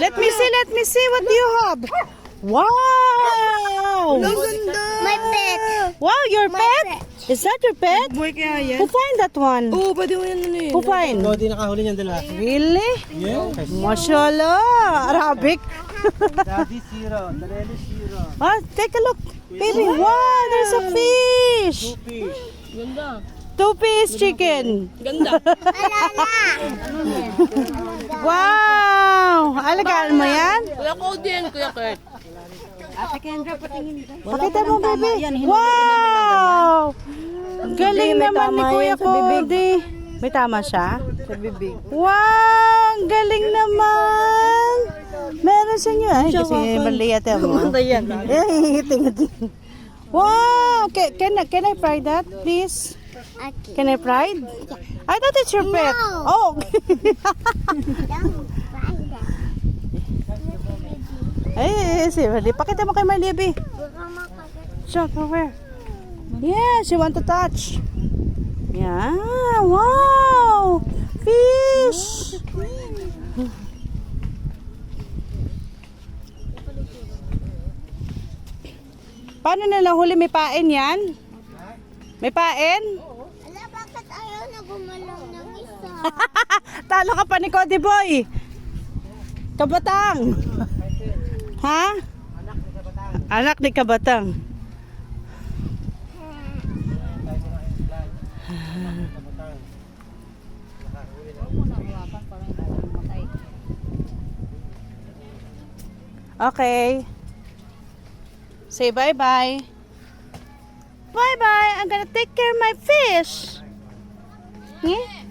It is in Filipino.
Let me see what you have. Wow! My pet. Wow, your pet? Is that your pet? Boy kaya yan? Who find that one? Oo, pwede mo yan ano eh. Who find? Ikaw din nakahuli niyan dala. Really? Yes. Mashallah, Arabic. Daddy zero. Daddy zero. Ah, take a look. Baby, wow, there's a fish. Fish. Ganda. 2-piece chicken. Ganda. Wow! Alagaan mo yan? Kuya Cody yan, Kuya Kurt. Pakita mo, baby. Wow! Galing naman ni Kuya Cody. May tama siya? Sa bibig. Wow! Galing naman! Meron sa inyo. Ay, kasi mali yata mo. yan. Eh, hihiting-hiting. Wow! Can I fry that, please? Okay. Can I fry? I thought it's your pet. No. Oh! Ay, si Marley. Pakita mo kay Marley, Abi. Show her where. Yeah, she want to touch. Yeah, wow! Fish! Paano na nahuli? May pain yan? May pain? Ala, bakit ayaw na gumalaw ng isa? Talo ka pa ni Cody Boy. Kabatang. Ha? Anak ni Kabatang. Okay. Say bye-bye. Bye-bye. I'm gonna take care of my fish. Yeah?